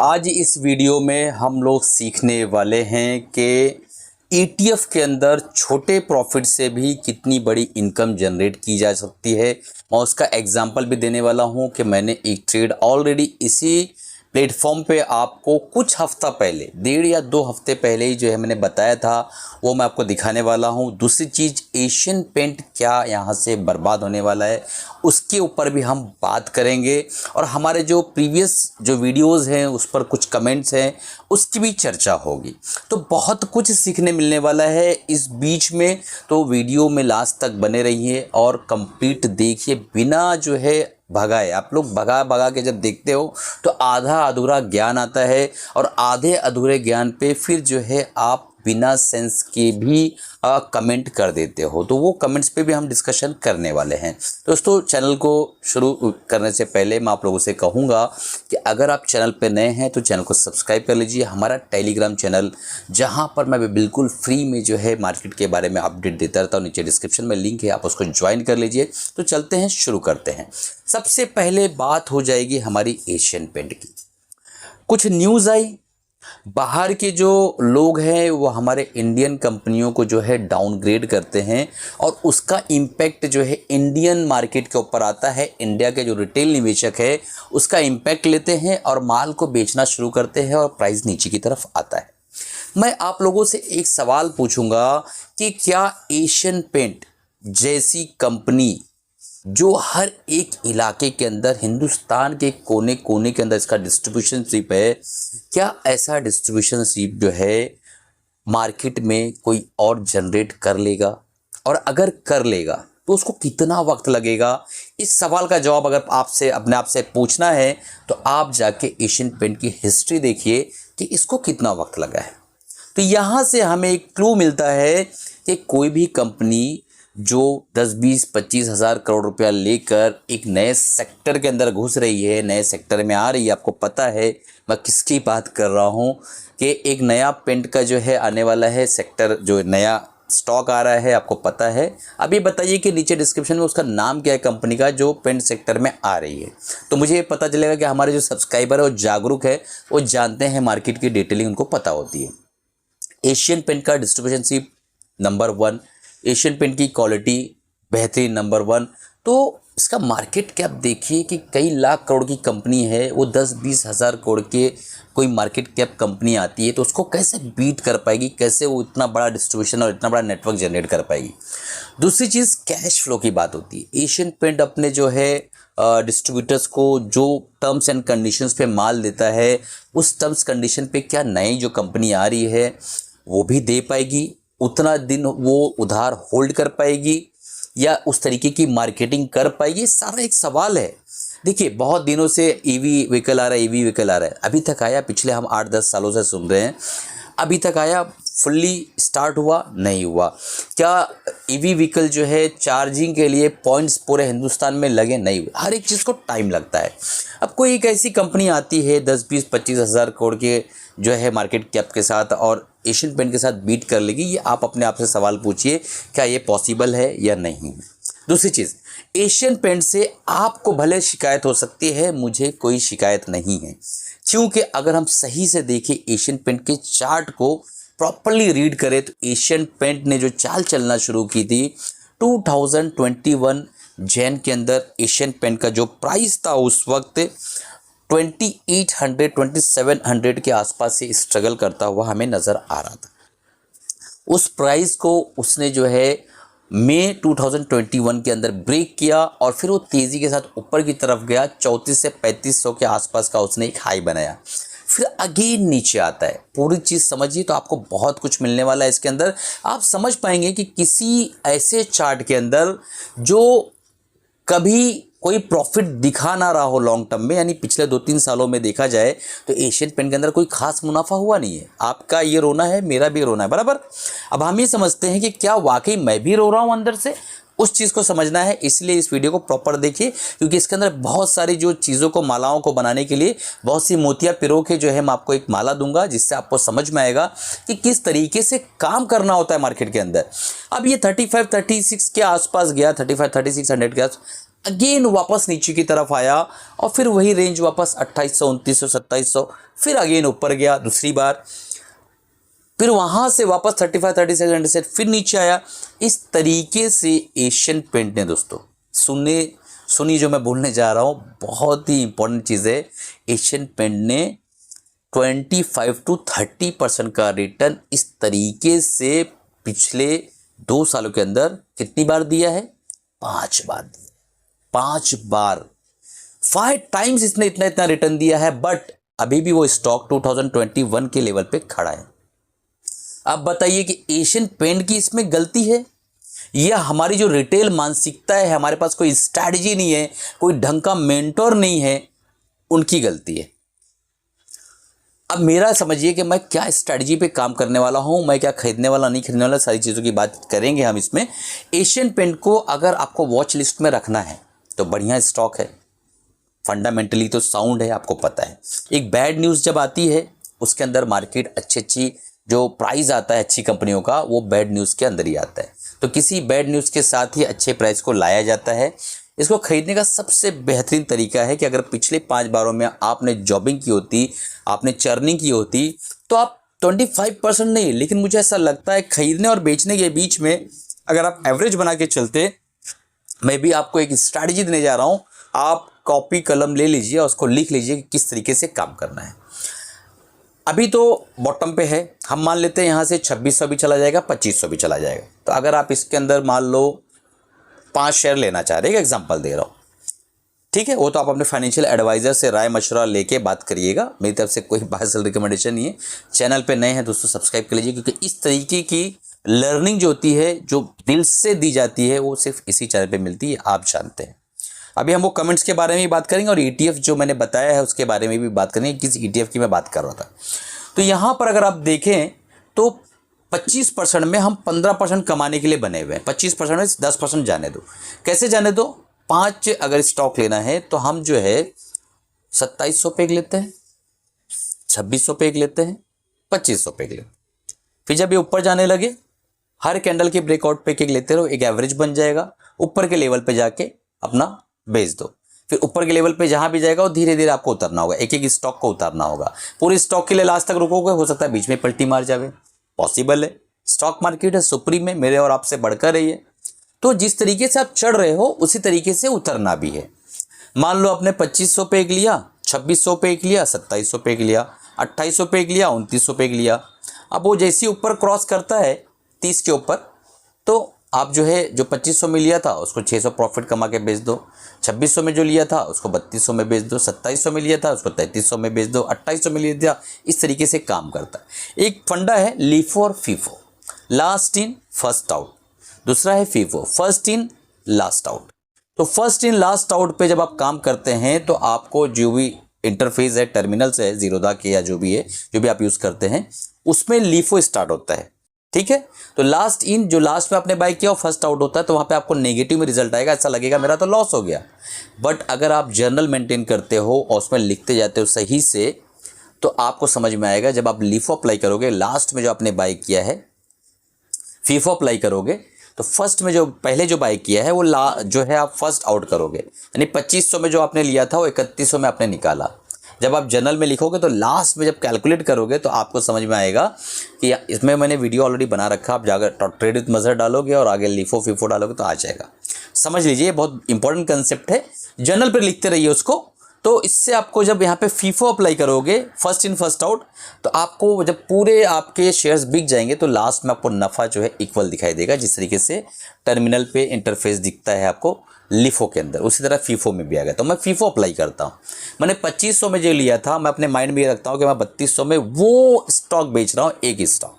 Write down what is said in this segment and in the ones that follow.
आज इस वीडियो में हम लोग सीखने वाले हैं कि ईटीएफ के अंदर छोटे प्रॉफिट से भी कितनी बड़ी इनकम जनरेट की जा सकती है। मैं उसका एग्जांपल भी देने वाला हूं कि मैंने एक ट्रेड ऑलरेडी इसी प्लेटफॉर्म पे आपको कुछ हफ्ता पहले 1.5 या 2 हफ्ते पहले ही जो है मैंने बताया था, वो मैं आपको दिखाने वाला हूँ। दूसरी चीज़, एशियन पेंट क्या यहाँ से बर्बाद होने वाला है उसके ऊपर भी हम बात करेंगे, और हमारे जो प्रीवियस जो वीडियोस हैं उस पर कुछ कमेंट्स हैं उसकी भी चर्चा होगी। तो बहुत कुछ सीखने मिलने वाला है इस बीच में, तो वीडियो में लास्ट तक बने रहिए और कंप्लीट देखिए बिना जो है भगाए। आप लोग भगा भगा के जब देखते हो तो आधा अधूरा ज्ञान आता है, और आधे अधूरे ज्ञान पे फिर जो है आप बिना सेंस के भी कमेंट कर देते हो, तो वो कमेंट्स पे भी हम डिस्कशन करने वाले हैं। दोस्तों, चैनल को शुरू करने से पहले मैं आप लोगों से कहूँगा कि अगर आप चैनल पे नए हैं तो चैनल को सब्सक्राइब कर लीजिए। हमारा टेलीग्राम चैनल, जहाँ पर मैं बिल्कुल फ्री में जो है मार्केट के बारे में अपडेट देता रहता हूँ, नीचे डिस्क्रिप्शन में लिंक है, आप उसको ज्वाइन कर लीजिए। तो चलते हैं, शुरू करते हैं। सबसे पहले बात हो जाएगी हमारी एशियन पेंट की। कुछ न्यूज़ आई, बाहर के जो लोग हैं वो हमारे इंडियन कंपनियों को जो है डाउनग्रेड करते हैं, और उसका इम्पैक्ट जो है इंडियन मार्केट के ऊपर आता है। इंडिया के जो रिटेल निवेशक है उसका इम्पैक्ट लेते हैं और माल को बेचना शुरू करते हैं और प्राइस नीचे की तरफ आता है। मैं आप लोगों से एक सवाल पूछूंगा कि क्या एशियन पेंट जैसी कंपनी जो हर एक इलाके के अंदर, हिंदुस्तान के कोने कोने के अंदर इसका डिस्ट्रीब्यूशनशिप है, क्या ऐसा डिस्ट्रीब्यूशनशिप जो है मार्केट में कोई और जनरेट कर लेगा? और अगर कर लेगा तो उसको कितना वक्त लगेगा? इस सवाल का जवाब अगर आपसे अपने आप से पूछना है तो आप जाके एशियन पेंट की हिस्ट्री देखिए कि इसको कितना वक्त लगा है। तो यहाँ से हमें एक क्लू मिलता है कि कोई भी कंपनी जो 10, 20, 25 हज़ार करोड़ रुपया लेकर एक नए सेक्टर के अंदर घुस रही है, नए सेक्टर में आ रही है, आपको पता है मैं किसकी बात कर रहा हूँ कि एक नया पेंट का जो है आने वाला है सेक्टर, जो नया स्टॉक आ रहा है, आपको पता है। अभी बताइए कि नीचे डिस्क्रिप्शन में उसका नाम क्या है कंपनी का जो पेंट सेक्टर में आ रही है, तो मुझे ये पता चलेगा कि हमारे जो सब्सक्राइबर है वो जागरूक है, वो जानते हैं मार्केट की डिटेलिंग उनको पता होती है। एशियन पेंट का डिस्ट्रीब्यूशनशिप नंबर 1, एशियन पेंट की क्वालिटी बेहतरीन नंबर 1। तो इसका मार्केट कैप देखिए कि कई लाख करोड़ की कंपनी है, वो 10-20 हज़ार करोड़ के कोई मार्केट कैप कंपनी आती है तो उसको कैसे बीट कर पाएगी, कैसे वो इतना बड़ा डिस्ट्रीब्यूशन और इतना बड़ा नेटवर्क जनरेट कर पाएगी। दूसरी चीज़, कैश फ्लो की बात होती है। एशियन पेंट अपने जो है डिस्ट्रीब्यूटर्स को जो टर्म्स एंड कंडीशंस पे माल देता है, उस टर्म्स कंडीशन पे क्या नई जो कंपनी आ रही है वो भी दे पाएगी, उतना दिन वो उधार होल्ड कर पाएगी, या उस तरीके की मार्केटिंग कर पाएगी? सारा एक सवाल है। देखिए, बहुत दिनों से ईवी व्हीकल आ रहा है, ईवी व्हीकल आ रहा है, अभी तक आया? पिछले हम 8-10 सालों से सुन रहे हैं, अभी तक आया? फुल्ली स्टार्ट हुआ? नहीं हुआ। क्या ईवी व्हीकल जो है चार्जिंग के लिए पॉइंट्स पूरे हिंदुस्तान में लगे? नहीं हुए। हर एक चीज़ को टाइम लगता है। अब कोई एक ऐसी कंपनी आती है 10, 20, 25 हज़ार करोड़ के जो है मार्केट कैप के साथ और एशियन पेंट के साथ बीट कर लेगी, ये आप अपने आप से सवाल पूछिए, क्या ये पॉसिबल है या नहीं। दूसरी चीज़, एशियन पेंट से आपको भले शिकायत हो सकती है, मुझे कोई शिकायत नहीं है, क्योंकि अगर हम सही से देखें एशियन पेंट के चार्ट को प्रॉपरली रीड करें तो एशियन पेंट ने जो चाल चलना शुरू की थी 2021 जैन के अंदर, एशियन पेंट का जो प्राइस था उस वक्त 2800, 2700 के आसपास से स्ट्रगल करता हुआ हमें नज़र आ रहा था। उस प्राइस को उसने जो है मई 2021 के अंदर ब्रेक किया, और फिर वो तेज़ी के साथ ऊपर की तरफ गया। 34 से 3500 के आसपास का उसने एक हाई बनाया, फिर अगेन नीचे आता है। पूरी चीज़ समझिए तो आपको बहुत कुछ मिलने वाला है इसके अंदर। आप समझ पाएंगे कि किसी ऐसे चार्ट के अंदर जो कभी कोई प्रॉफिट दिखा ना रहा हो लॉन्ग टर्म में, यानी पिछले 2-3 सालों में देखा जाए तो एशियन पेंट के अंदर कोई खास मुनाफा हुआ नहीं है। आपका ये रोना है, मेरा भी रोना है, बराबर। अब हम ये समझते हैं कि क्या वाकई मैं भी रो रहा हूँ अंदर से, उस चीज़ को समझना है। इसलिए इस वीडियो को प्रॉपर देखिए, क्योंकि इसके अंदर बहुत सारी जो चीज़ों को, मालाओं को बनाने के लिए बहुत सी मोतियाँ पिरो के जो है मैं आपको एक माला दूंगा, जिससे आपको समझ में आएगा कि किस तरीके से काम करना होता है मार्केट के अंदर। अब ये 35-36 के आसपास गया, 35-3600 के आसपास, अगेन वापस नीचे की तरफ आया और फिर वही रेंज वापस 2800, 2900, 2700, फिर अगेन ऊपर गया दूसरी बार, फिर वहां से वापस 35, 36 से फिर नीचे आया। इस तरीके से एशियन पेंट ने दोस्तों, सुनी जो मैं बोलने जा रहा हूँ, बहुत ही इंपॉर्टेंट चीज़ है। एशियन पेंट ने 25 to 30% का रिटर्न इस तरीके से पिछले 2 सालों के अंदर कितनी बार दिया है? 5 बार दिया। 5 बार, 5 टाइम्स इसने इतना रिटर्न दिया है। बट अभी भी वो स्टॉक 2021 के लेवल पे खड़ा है। अब बताइए कि एशियन पेंट की इसमें गलती है या हमारी जो रिटेल मानसिकता है, हमारे पास कोई स्ट्रैटेजी नहीं है, कोई ढंग का मेंटोर नहीं है, उनकी गलती है? अब मेरा समझिए कि मैं क्या स्ट्रैटेजी पे काम करने वाला हूं, मैं क्या खरीदने वाला नहीं खरीदने वाला, सारी चीज़ों की बात करेंगे हम इसमें। एशियन पेंट को अगर आपको वॉच लिस्ट में रखना है तो बढ़िया स्टॉक है, फंडामेंटली तो साउंड है, आपको पता है। एक बैड न्यूज़ जब आती है उसके अंदर मार्केट अच्छी जो प्राइस आता है अच्छी कंपनियों का, वो बैड न्यूज़ के अंदर ही आता है। तो किसी बैड न्यूज़ के साथ ही अच्छे प्राइस को लाया जाता है। इसको खरीदने का सबसे बेहतरीन तरीका है कि अगर पिछले 5 बारों में आपने जॉबिंग की होती, आपने चर्निंग की होती, तो आप 25% नहीं, लेकिन मुझे ऐसा लगता है खरीदने और बेचने के बीच में अगर आप एवरेज बना के चलते, मैं भी आपको एक स्ट्रैटेजी देने जा रहा हूँ। आप कॉपी कलम ले लीजिए और उसको लिख लीजिए कि किस तरीके से काम करना है। अभी तो बॉटम पे है, हम मान लेते हैं यहाँ से 2600 भी चला जाएगा, 2500 भी चला जाएगा। तो अगर आप इसके अंदर मान लो 5 शेयर लेना चाह रहे हैं, एग्जांपल दे रहा हूँ, ठीक है, वो तो आप अपने फाइनेंशियल एडवाइजर से राय मशवरा लेके बात करिएगा, मेरी तरफ से कोई पर्सनल रिकमेंडेशन नहीं है। चैनल पे नए हैं दोस्तों, सब्सक्राइब कर लीजिए, क्योंकि इस तरीके की लर्निंग जो होती है, जो दिल से दी जाती है, वो सिर्फ इसी चैनल पे मिलती है, आप जानते हैं। अभी हम वो कमेंट्स के बारे में भी बात करेंगे और ETF जो मैंने बताया है उसके बारे में भी बात करेंगे, किस ETF की मैं बात कर रहा था। तो यहाँ पर अगर आप देखें तो 25% में हम 15% कमाने के लिए बने हुए हैं। 25% में 10% जाने दो। कैसे जाने दो? 5 अगर स्टॉक लेना है तो हम जो है 2700 पे एक लेते हैं, 2600 पे एक लेते हैं, 2500 पे एक लेते हैं। फिर जब ये ऊपर जाने लगे, हर कैंडल के ब्रेकआउट पे एक लेते रहो, एक एवरेज बन जाएगा। ऊपर के लेवल पे जाके अपना बेच दो। फिर ऊपर के लेवल पे जहां भी जाएगा वो धीरे धीरे आपको उतरना होगा, एक स्टॉक को उतारना होगा। पूरे स्टॉक के लिए लास्ट तक रुकोगे, हो सकता है बीच में पलटी मार जावे, पॉसिबल है। स्टॉक मार्केट है, सुप्रीम में मेरे और आपसे बढ़कर रही है। तो जिस तरीके से आप चढ़ रहे हो उसी तरीके से उतरना भी है। मान लो आपने 2500 पे एक लिया, 2600 पे एक लिया, 2700 पे एक लिया, 2800 पे एक लिया, 2900 पे एक लिया। अब वो जैसे ऊपर क्रॉस करता है 30 के ऊपर, तो आप जो है जो 2500 में लिया था उसको 600 प्रॉफिट कमा के बेच दो, 2600 में जो लिया था उसको 3200 में बेच दो, 2700 में लिया था उसको 3300 में बेच दो, 2800 में लिया था। इस तरीके से काम करता है। एक फंडा है लीफो और FIFO, last in first out. दूसरा है FIFO, first in last out. तो फर्स्ट इन लास्ट आउट पे जब आप काम करते हैं तो आपको जो भी इंटरफेस है, टर्मिनल्स है, जीरोधा के या जो भी है, जो भी आप यूज़ करते हैं, उसमें लीफो स्टार्ट होता है, ठीक है। तो लास्ट इन, जो लास्ट में आपने बाय किया और फर्स्ट आउट होता है, तो वहाँ पे आपको नेगेटिव में रिजल्ट आएगा, ऐसा लगेगा मेरा तो लॉस हो गया। बट अगर आप जर्नल मेंटेन करते हो और उसमें लिखते जाते हो सही से, तो आपको समझ में आएगा। जब आप लीफो अप्लाई करोगे, लास्ट में जो आपने बाय किया है, फीफो अप्लाई करोगे, तो फर्स्ट में जो पहले जो बाय किया है वो जो है आप फर्स्ट आउट करोगे। यानी 2500 में जो आपने लिया था वो 3100 में आपने निकाला। जब आप जर्नल में लिखोगे तो लास्ट में जब कैलकुलेट करोगे तो आपको समझ में आएगा कि इसमें मैंने वीडियो ऑलरेडी बना रखा, आप जाकर ट्रेड विद मजर डालोगे और आगे लीफो फीफो डालोगे तो आ जाएगा। समझ लीजिए, बहुत इंपॉर्टेंट कंसेप्ट है, जर्नल पर लिखते रहिए उसको। तो इससे आपको जब यहाँ पे फीफो अप्लाई करोगे, फर्स्ट इन फर्स्ट आउट, तो आपको जब पूरे आपके शेयर्स बिक जाएंगे तो लास्ट में आपको नफ़ा जो है इक्वल दिखाई देगा, जिस तरीके से टर्मिनल पे इंटरफेस दिखता है आपको लिफो के अंदर, उसी तरह फीफो में भी आ गया। तो मैं फीफो अप्लाई करता हूँ। मैंने 2500 में जो लिया था, मैं अपने माइंड में ये रखता हूँ कि मैं 3200 में वो स्टॉक बेच रहा हूँ, एक स्टॉक।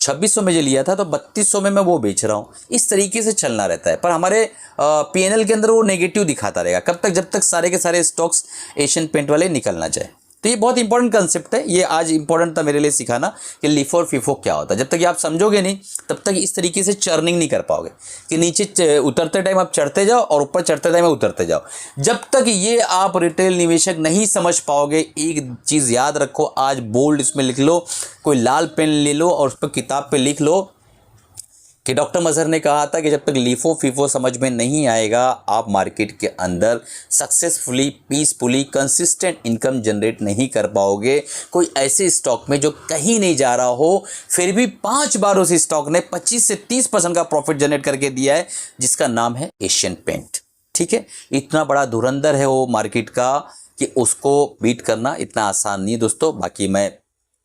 2600 में जो लिया था तो 3200 में मैं वो बेच रहा हूँ। इस तरीके से चलना रहता है। पर हमारे पीएनएल के अंदर वो नेगेटिव दिखाता रहेगा, कब तक? जब तक सारे के सारे स्टॉक्स एशियन पेंट वाले निकल ना जाए। तो ये बहुत इंपॉर्टेंट कंसेप्ट है, ये आज इंपॉर्टेंट था मेरे लिए सिखाना कि लीफो और फीफो क्या होता है। जब तक ये आप समझोगे नहीं तब तक इस तरीके से चर्निंग नहीं कर पाओगे कि नीचे उतरते टाइम आप चढ़ते जाओ और ऊपर चढ़ते टाइम उतरते जाओ। जब तक ये आप रिटेल निवेशक नहीं समझ पाओगे, एक चीज़ याद रखो, आज बोल्ड इसमें लिख लो, कोई लाल पेन ले लो और उस पर किताब पे लिख लो कि डॉक्टर मजहर ने कहा था कि जब तक लीफो फीफो समझ में नहीं आएगा आप मार्केट के अंदर successfully, peacefully, consistent income generate नहीं कर पाओगे। कोई ऐसे स्टॉक में जो कहीं नहीं जा रहा हो, फिर भी 5 बार उस स्टॉक ने 25 से 30% का प्रॉफिट जनरेट करके दिया है, जिसका नाम है एशियन पेंट। ठीक है, इतना बड़ा धुरंधर है वो मार्केट का कि उसको बीट करना इतना आसान नहीं है दोस्तों। बाकी मैं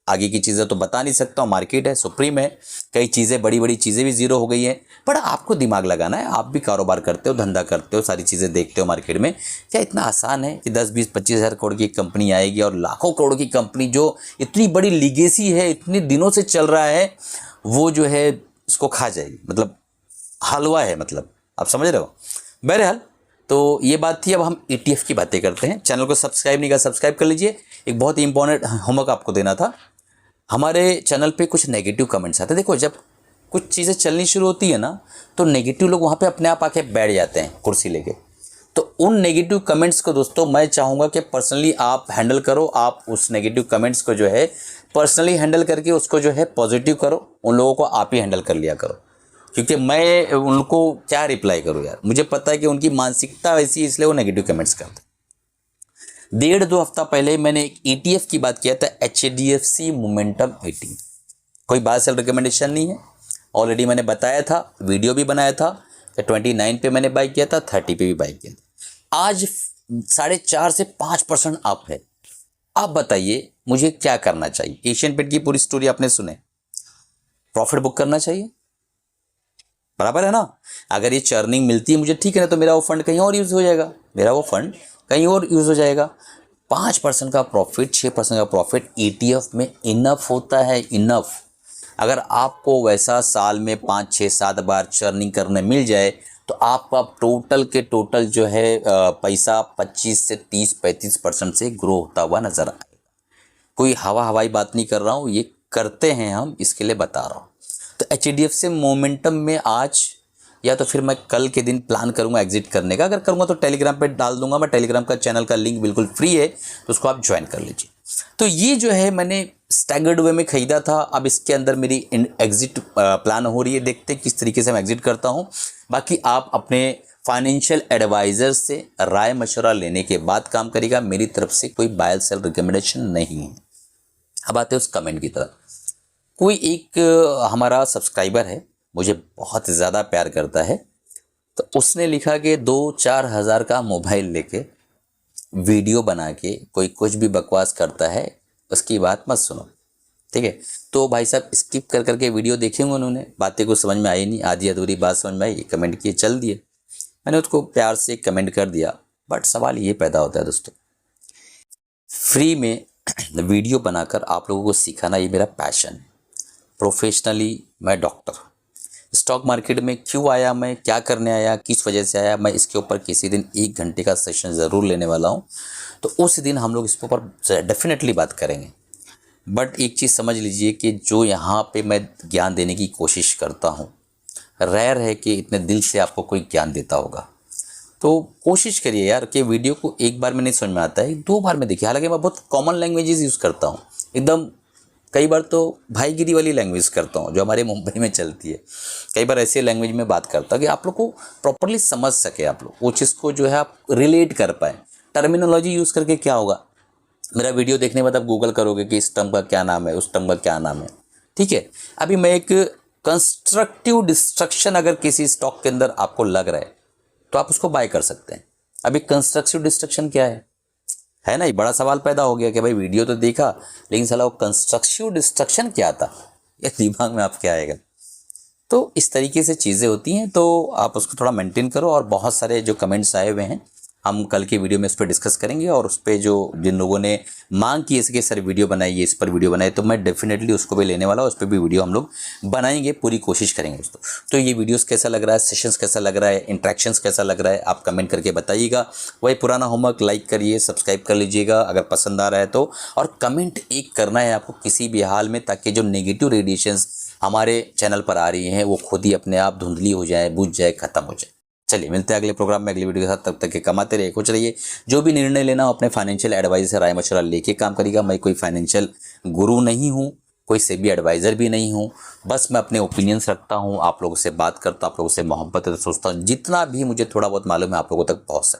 आगे की चीज़ें तो बता नहीं सकता हूँ, मार्केट है, सुप्रीम है, कई चीज़ें, बड़ी बड़ी चीज़ें भी जीरो हो गई हैं। पर आपको दिमाग लगाना है, आप भी कारोबार करते हो, धंधा करते हो, सारी चीज़ें देखते हो मार्केट में। क्या इतना आसान है कि 10-20-25 हज़ार करोड़ की कंपनी आएगी और लाखों करोड़ की कंपनी जो इतनी बड़ी लीगेसी है, इतने दिनों से चल रहा है, वो जो है उसको खा जाएगी? मतलब हलवा है, मतलब आप समझ रहे हो। बहरहाल तो ये बात थी। अब हम ETF की बातें करते हैं। चैनल को सब्सक्राइब नहीं किया, सब्सक्राइब कर लीजिए। एक बहुत ही इंपॉर्टेंट होमवर्क आपको देना था। हमारे चैनल पे कुछ नेगेटिव कमेंट्स आते हैं। देखो, जब कुछ चीज़ें चलनी शुरू होती है ना, तो नेगेटिव लोग वहाँ पे अपने आप आके बैठ जाते हैं कुर्सी लेके। तो उन नेगेटिव कमेंट्स को दोस्तों मैं चाहूँगा कि पर्सनली आप हैंडल करो। आप उस नेगेटिव कमेंट्स को जो है पर्सनली हैंडल करके उसको जो है पॉजिटिव करो। उन लोगों को आप ही हैंडल कर लिया करो, क्योंकि मैं उनको क्या रिप्लाई करूँ यार। मुझे पता है कि उनकी मानसिकता वैसी है, इसलिए वो नेगेटिव कमेंट्स करते हैं। 1.5-2 हफ्ता पहले मैंने एक ETF की बात किया था, HDFC मोमेंटम 18। कोई बाय सेल रिकमेंडेशन नहीं है, ऑलरेडी मैंने बताया था, वीडियो भी बनाया था कि 29 पे मैंने बाय किया था, 30 पे भी बाय किया था। आज 4.5 से 5% अप है। आप बताइए मुझे क्या करना चाहिए? एशियन पेंट की पूरी स्टोरी आपने सुने, प्रॉफिट बुक करना चाहिए, बराबर है ना। अगर ये चर्निंग मिलती है मुझे, ठीक है ना, तो मेरा वो फंड कहीं और यूज़ हो जाएगा, मेरा वो फंड कहीं और यूज़ हो जाएगा। 5% का प्रॉफिट, 6% का प्रॉफिट ETF में इनफ होता है, इनफ। अगर आपको वैसा साल में 5, 6, 7 बार चर्निंग करने मिल जाए तो आपका टोटल के टोटल जो है पैसा 25 से 30-35% से ग्रो होता हुआ नज़र आएगा। कोई हवाई बात नहीं कर रहा हूँ, ये करते हैं हम, इसके लिए बता रहा हूँ। तो HDFC मोमेंटम में आज या तो फिर मैं कल के दिन प्लान करूंगा एग्जिट करने का। अगर करूंगा तो टेलीग्राम पे डाल दूंगा मैं, टेलीग्राम का चैनल का लिंक बिल्कुल फ्री है, तो उसको आप ज्वाइन कर लीजिए। तो ये जो है मैंने स्टैगर्ड वे में खरीदा था। अब इसके अंदर मेरी एग्जिट प्लान हो रही है, देखते हैं किस तरीके से मैं एग्जिट करता हूँ। बाकी आप अपने फाइनेंशियल एडवाइज़र से राय मशवरा लेने के बाद काम करिएगा। मेरी तरफ से कोई बाय सेल रिकमेंडेशन नहीं है। अब आते हैं उस कमेंट की तरफ। कोई एक हमारा सब्सक्राइबर है, मुझे बहुत ज़्यादा प्यार करता है, तो उसने लिखा कि 2-4 हज़ार का मोबाइल लेके वीडियो बना के कोई कुछ भी बकवास करता है, उसकी बात मत सुनो। ठीक है, तो भाई साहब स्किप कर करके वीडियो देखेंगे, उन्होंने बातें कुछ समझ में आई नहीं, आधी अधूरी बात समझ में आई, कमेंट किए, चल दिए। मैंने उसको प्यार से कमेंट कर दिया। बट सवाल ये पैदा होता है दोस्तों, फ्री में वीडियो बनाकर आप लोगों को सिखाना ये मेरा पैशन है। प्रोफेशनली मैं डॉक्टर, स्टॉक मार्केट में क्यों आया, मैं क्या करने आया, किस वजह से आया, मैं इसके ऊपर किसी दिन 1 घंटे का सेशन ज़रूर लेने वाला हूँ। तो उस दिन हम लोग इसके ऊपर डेफिनेटली बात करेंगे। बट एक चीज़ समझ लीजिए कि जो यहाँ पे मैं ज्ञान देने की कोशिश करता हूँ, रेयर है कि इतने दिल से आपको कोई ज्ञान देता होगा। तो कोशिश करिए यार कि वीडियो को एक बार में नहीं समझ में आता है, 2 बार में देखिए। हालांकि मैं बहुत कॉमन लैंग्वेजेस यूज़ करता हूँ, एकदम कई बार तो भाईगिरी वाली लैंग्वेज करता हूँ जो हमारे मुंबई में चलती है। कई बार ऐसे लैंग्वेज में बात करता हूँ कि आप लोग को प्रॉपरली समझ सके, आप लोग वो चीज़ को जो है आप रिलेट कर पाए। टर्मिनोलॉजी यूज़ करके क्या होगा, मेरा वीडियो देखने के बाद आप गूगल करोगे कि इस टर्म का क्या नाम है, उस टर्म का क्या नाम है। ठीक है, अभी मैं एक कंस्ट्रक्टिव डिस्ट्रक्शन अगर किसी स्टॉक के अंदर आपको लग रहा है तो आप उसको बाय कर सकते हैं। अभी कंस्ट्रक्टिव डिस्ट्रक्शन क्या है ना, ये बड़ा सवाल पैदा हो गया कि भाई वीडियो तो देखा, लेकिन साला वो कंस्ट्रक्टिव डिस्ट्रक्शन क्या था, ये दिमाग में आप क्या आएगा। तो इस तरीके से चीज़ें होती हैं, तो आप उसको थोड़ा मेंटेन करो। और बहुत सारे जो कमेंट्स आए हुए हैं, हम कल के वीडियो में इस पर डिस्कस करेंगे। और उस पर जो जिन लोगों ने मांग की इसके सर वीडियो बनाइए, इस पर वीडियो बनाए, तो मैं डेफिनेटली उसको भी लेने वाला हूँ, उस पर भी वीडियो हम लोग बनाएंगे, पूरी कोशिश करेंगे दोस्तों। तो ये वीडियोस कैसा लग रहा है, सेशंस कैसा लग रहा है, इंट्रैक्शंस कैसा लग रहा है, आप कमेंट करके बताइएगा। वही पुराना होमवर्क, लाइक करिए, सब्सक्राइब कर लीजिएगा अगर पसंद आ रहा है तो। और कमेंट एक करना है आपको किसी भी हाल में, ताकि जो नेगेटिव रेडिएशंस हमारे चैनल पर आ रही हैं वो खुद ही अपने आप धुंधली हो जाए, बुझ जाए, खत्म हो जाए। चलिए मिलते हैं अगले प्रोग्राम में, अगली वीडियो के साथ। तब तक के कमाते रहिए, खुश रहिए। जो भी निर्णय लेना हो अपने फाइनेंशियल एडवाइजर से राय मशवरा लेके काम करिएगा। मैं कोई फाइनेंशियल गुरु नहीं हूँ, कोई सेबी एडवाइज़र भी नहीं हूँ, बस मैं अपने ओपिनियंस रखता हूँ, आप लोगों से बात करता हूँ, आप लोगों से मोहब्बत है तो सोचता हूँ जितना भी मुझे थोड़ा बहुत मालूम है आप लोगों तक पहुँच सके।